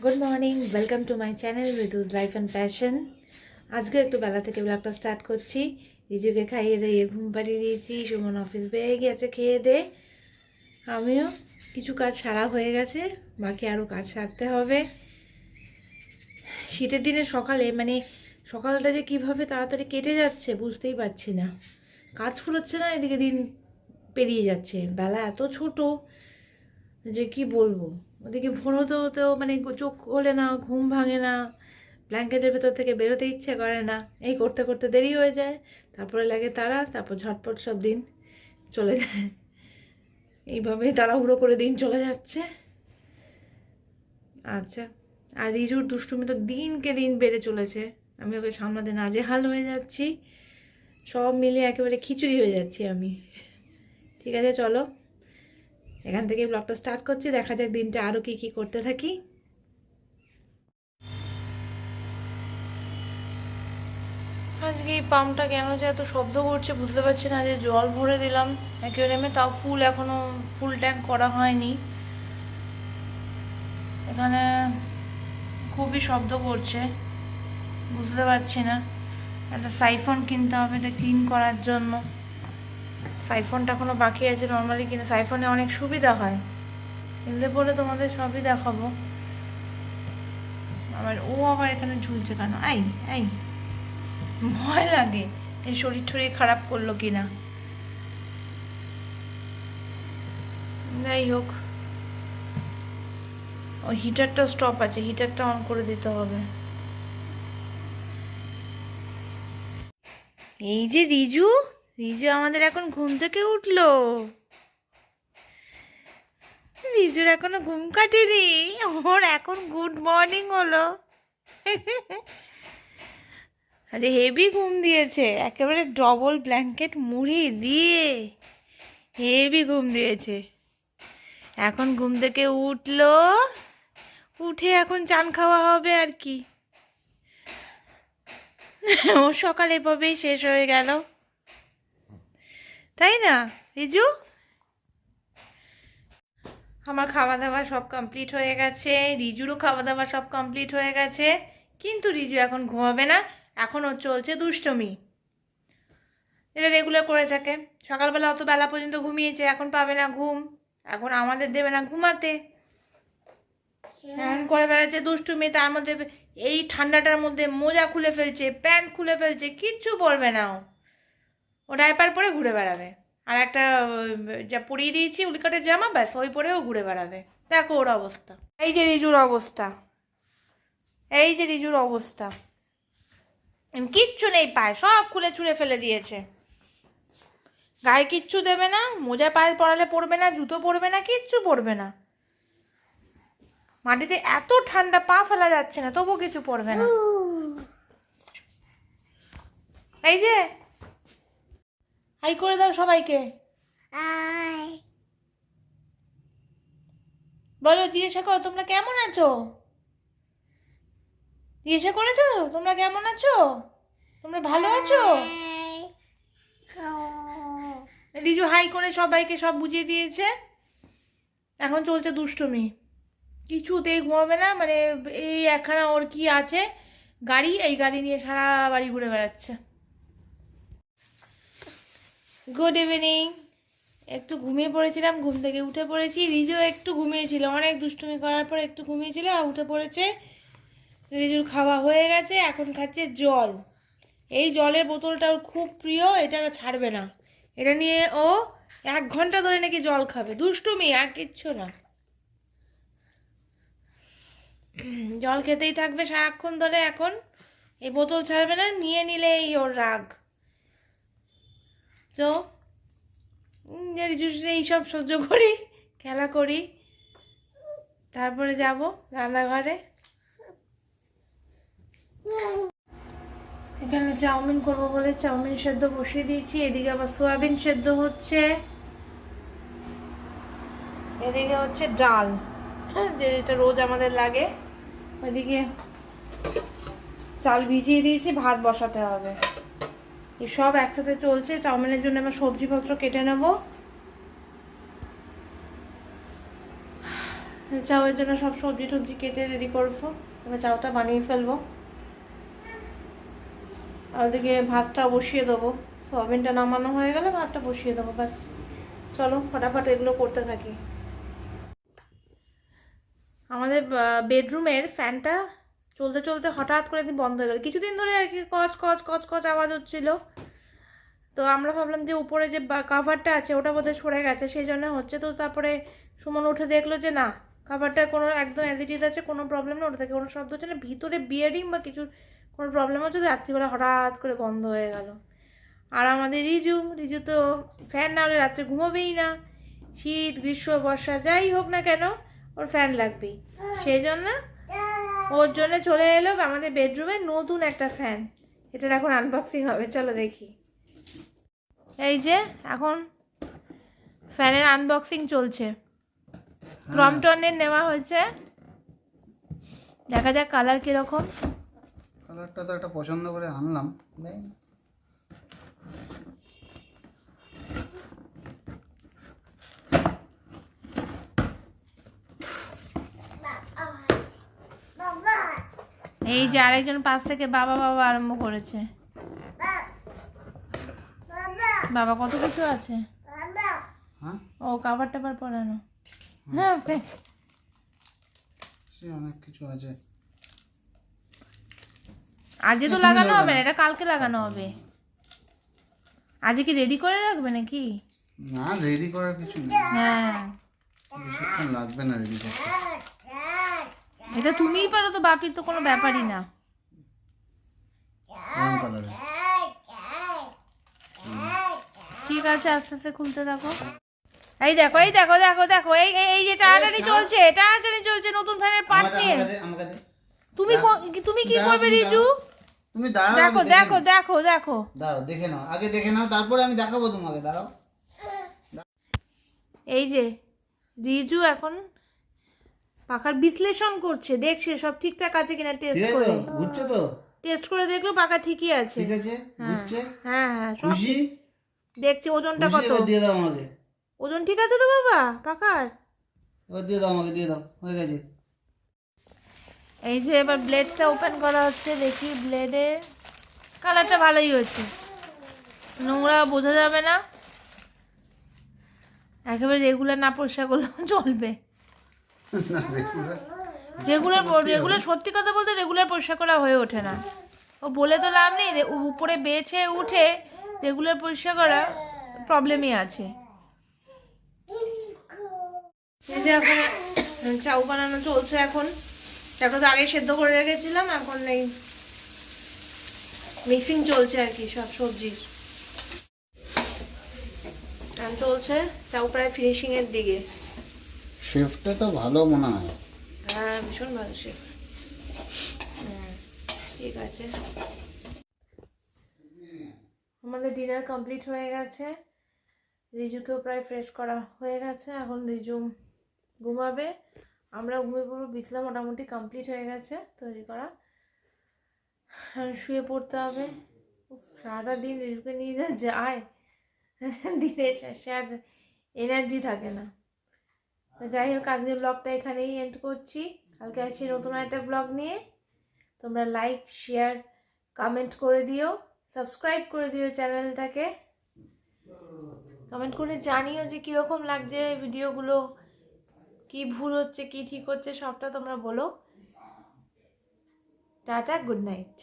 Good morning, welcome to my channel Ritu's life and passion. আজকে একটু বেলা থেকে ব্লগটা স্টার্ট করছি। রিজুকে খাইয়ে দিয়ে ঘুম পাড়িয়ে দিয়েছি। সুমন অফিস বেরিয়ে গেছে খেয়ে দে। আমিও কিছু কাজ সারা হয়ে গেছে, বাকি আরও কাজ সারতে হবে। শীতের দিনে সকালে সকালটা যে কীভাবে তাড়াতাড়ি কেটে যাচ্ছে বুঝতেই পারছি না। কাজ ফুরোচ্ছে না, এদিকে দিন পেরিয়ে যাচ্ছে। বেলা এত ছোট যে কি বলবো। ওদিকে ভোর হতে হতেও চোখ খোলে না, ঘুম ভাঙে না, ব্ল্যাঙ্কেটের ভেতর থেকে বেরোতে ইচ্ছে করে না। এই করতে করতে দেরি হয়ে যায়, তারপরে লাগে তারা, তারপর ঝটপট সব দিন চলে যায়। এইভাবেই তাড়াহুড়ো করে দিন চলে যাচ্ছে। আচ্ছা, আর রিজুর দুষ্টুমি তো দিনকে দিন বেড়ে চলেছে। আমি ওকে সামলাতে নাজেহাল হয়ে যাচ্ছি। সব মিলিয়ে একেবারে খিচুড়ি হয়ে যাচ্ছি আমি। ঠিক আছে, চলো এখান থেকে ব্লগটা স্টার্ট করছি। দেখা যাক দিনটা আরও কি কি করতে থাকি। আজকে এই পাম্পটা কেন যে এত শব্দ করছে বুঝতে পারছি না। যে জল ভরে দিলাম অ্যাকুয়ারিয়ামে, তাও ফুল এখনো ফুল ট্যাঙ্ক করা হয়নি। এখানে খুবই শব্দ করছে, বুঝতে পারছি না। একটা সাইফন কিনতে হবে এটা ক্লিন করার জন্য। সাইফনটা এখনো বাকি আছে। নর্মালি কিনে সাইফনে অনেক সুবিধা হয়, কিনতে বলে তোমাদের সবই দেখাবো। আবার এখানে ঝুলছে কেন? এই ভয় লাগে এই শরীর টরীর খারাপ করলো কিনা। যাই হোক, ওই হিটারটা স্টপ আছে, হিটারটা অন করে দিতে হবে। এই যে রিজু, রিজু আমাদের এখন ঘুম থেকে উঠলো। রিজুর এখনো ঘুম কাটেনি, ওর এখন গুড মর্নিং হলো। আরে হেভি ঘুম দিয়েছে, একেবারে ডবল ব্ল্যাঙ্কেট মুড়ি দিয়ে হেভি ঘুম দিয়েছে। এখন ঘুম থেকে উঠলো, উঠে এখন চান খাওয়া হবে আর কি। ওর সকাল এভাবেই শেষ হয়ে গেল, তাই না রিজু? আমার খাওয়া দাওয়া সব কমপ্লিট হয়ে গেছে, রিজুরও খাওয়া দাওয়া সব কমপ্লিট হয়ে গেছে। কিন্তু রিজু এখন ঘুমাবে না, এখন ওর চলছে দুষ্টুমি। এটা রেগুলার করে থাকে। সকালবেলা অত বেলা পর্যন্ত ঘুমিয়েছে, এখন পাবে না ঘুম, এখন আমাদের দেবে না ঘুমাতে। এমন করে বেড়াচ্ছে দুষ্টুমি। তার মধ্যে এই ঠান্ডাটার মধ্যে মোজা খুলে ফেলছে, প্যান্ট খুলে ফেলছে, কিচ্ছু পরবে না। ও ডাইপার পরে ঘুরে বেড়াবে। আর একটা যা পরিয়ে দিয়েছি উলিকাটের জামা, ব্যাস ওই পরেও ঘুরে বেড়াবে। দেখো ওর অবস্থা। এই যে রিজুর অবস্থা, এই যে রিজুর অবস্থা। কিচ্ছু নেই পায়ে, সব খুলে ছুঁড়ে ফেলে দিয়েছে। গায়ে কিচ্ছু দেবে না, মোজা পায়ে পরালে পরবে না, জুতো পরবে না, কিচ্ছু পরবে না। মাটিতে এত ঠান্ডা, পা ফেলা যাচ্ছে না, তবুও কিছু পরবে না। এই যে হাই করে দাও সবাইকে, বলো, জিজ্ঞাসা করো তোমরা কেমন আছো। জিজ্ঞাসা করেছো তোমরা কেমন আছো, তোমরা ভালো আছো? রিজু হাই করে সবাইকে সব বুঝিয়ে দিয়েছে। এখন চলছে দুষ্টুমি, কিছুতেই ঘুমাবে না। এই একখানা ওর কি আছে গাড়ি, এই গাড়ি নিয়ে সারা বাড়ি ঘুরে বেড়াচ্ছে। Good evening. একটু ঘুমিয়ে পড়েছিলাম, ঘুম থেকে উঠে পড়েছি। রিজু একটু ঘুমিয়েছিল, অনেক দুষ্টুমি করার পর একটু ঘুমিয়েছিল আর উঠে পড়েছে। রিজুর খাওয়া হয়ে গেছে, এখন খাচ্ছে জল। এই জলের বোতলটা ওর খুব প্রিয়, এটা ছাড়বে না। এটা নিয়ে ও 1 ঘন্টা ধরে নাকি জল খাবে। দুষ্টুমি আর কিচ্ছু না, জল খেতেই থাকবে সারাক্ষণ ধরে। এখন এই বোতল ছাড়বে না, নিয়ে নিলেই ওর রাগ। তো এইসব সহ্য করি, খেলা করি, তারপরে যাব রান্নাঘরে। এখানে চাউমিন করবো বলে চাউমিন সেদ্ধ বসিয়ে দিয়েছি। এদিকে আবার সোয়াবিন সেদ্ধ হচ্ছে, এদিকে হচ্ছে ডাল, যেটা রোজ আমাদের লাগে। ওইদিকে চাল ভিজিয়ে দিয়েছি, ভাত বসাতে হবে। এই সব একসাথে চলছে। চাউমিনের জন্য আমার সবজিপত্র কেটে নেব। চাউয়ের জন্য সব সবজি টবজি কেটে রেডি করবো, এবার চাউটা বানিয়ে ফেলবো। আর ওদিকে ভাতটা বসিয়ে দেবো, ওভেনটা নামানো হয়ে গেলে ভাতটা বসিয়ে দেবো, ব্যাস। চলো ফটাফট এগুলো করতে থাকি। আমাদের বেডরুমের ফ্যানটা চলতে চলতে হঠাৎ করে একদিন বন্ধ হয়ে গেল, কিছুদিন ধরে আর কি কচ কচ কচ কচ আওয়াজ হচ্ছিলো। তো আমরা ভাবলাম যে উপরে যে কাভারটা আছে ওটা বোধহয় সরে গেছে, সেই জন্য হচ্ছে। তো তারপরে সুমন উঠে দেখলো যে না, কাভারটার কোনো একদম অ্যাজ ইট ইজ আছে, কোনো প্রবলেম না, ওটা থেকে কোনো শব্দ হচ্ছে না, ভিতরে বিয়ারিং বা কিছু কোনো প্রবলেম হচ্ছে। রাত্রিবেলা হঠাৎ করে বন্ধ হয়ে গেল। আর আমাদের রিজু তো ফ্যান না হলে রাত্রে ঘুমোবেই না, শীত গ্রীষ্ম বর্ষা যাই হোক না কেন ওর ফ্যান লাগবেই। সেই জন্য ওর জন্য চলে এলো আমাদের বেডরুমে নতুন একটা ফ্যান। এটার এখন আনবক্সিং হবে, চলো দেখি। এই যে এখন ফ্যানের আনবক্সিং চলছে, ক্রমটনের নেওয়া হয়েছে, দেখা যাক কালার কিরকম। কালারটা তো একটা পছন্দ করে আনলাম। এই যে আরেকজন পাশ থেকে বাবা বাবা আরম্ভ করেছে। বাবা কত কিছু আছে, ও কাভার টাভার পরানো, হ্যাঁ অনেক কিছু আছে। আজকে তো লাগানো হবে না, এটা কালকে লাগানো হবে। আজকে কি রেডি করে রাখবে নাকি? না, রেডি করার কিছু নেই। হ্যাঁ, বেশিক্ষণ লাগবে না রেডি করতে। এটা তুমিই পারো তো, বাপির তো কোনো ব্যাপারই না। ঠিক আছে, আস্তে আস্তে খুলতে থাকো। এই দেখো এই দেখো দেখো দেখো, এই এই যে টানাটানি চলছে, টানাটানি চলছে নতুন ফ্যানের পার্টস নিয়ে। তুমি তুমি কি করবে রিজু? তুমি দাঁড়াও, দেখো দেখো দেখো দেখো, দাঁড়াও দেখে নাও, আগে দেখে নাও, তারপরে আমি দেখাবো তোমাকে। দাঁড়াও। এই যে রিজু এখন পাখার বিশ্লেষণ করছে, দেখছে সব ঠিকঠাক আছে কিনা টেস্ট করে। ঘুরছে তো, টেস্ট করে দেখলো পাখা ঠিকই আছে। ঠিক আছে, ঘুরছে। হ্যাঁ হ্যাঁ, সব খুশি? দেখছি ওজনটা কত, এবার দিয়ে দাও আমাকে। ওজন ঠিক আছে তো বাবা পাখার? এবার দিয়ে দাও আমাকে, দিয়ে দাও, হয়ে গেছে। এই যে এবার ব্লেডটা ওপেন করা হচ্ছে, দেখি ব্লেডের কালারটা ভালোই হয়েছে, নোংরা বোঝা যাবে না, একেবারে রেগুলার না পরিষ্কার করলেও চলবে। রেগুলার রেগুলার সত্যি কথা বলতে রেগুলার পরিষ্কার করা হয়ে ওঠে না। ও বলে তো লাভ নেই, উপরে বেছে উঠে রেগুলার পরিষ্কার করা প্রবলেমই আছে। এই যে এখন চাউ বানানো চলছে, এখন চাউটা তো আগে সেদ্ধ করে রেখেছিলাম, এখন এই মিক্সিং চলছে আর কি সব সবজির চলছে। চাউ প্রায় ফিনিশিং এর দিকে। শেফটা তো ভালো মনে হয়। হ্যাঁ, ভীষণ ভালো শেফ। ঠিক আছে, আমাদের ডিনার কমপ্লিট হয়ে গেছে, রিজুকেও প্রায় ফ্রেশ করা হয়ে গেছে, এখন রিজু ঘুমাবে, আমরা ঘুমিয়ে পড়বো। বিছনা মোটামুটি কমপ্লিট হয়ে গেছে তৈরি করা, শুয়ে পড়তে হবে। সারাটা দিন রিজুকে নিয়ে যা যায়, দিনের শেষে আর এনার্জি থাকে না। যাই হোক, আজকের ব্লগটা এখানেই এন্ড করছি, কালকে আসছি নতুন একটা ব্লগ নিয়ে। তোমরা লাইক শেয়ার কমেন্ট করে দিও, সাবস্ক্রাইব করে দিও চ্যানেলটাকে, কমেন্ট করে জানিও যে কীরকম লাগছে ভিডিওগুলো, কি ভুল হচ্ছে কি ঠিক হচ্ছে সবটা তোমরা বলো। Tata, good night.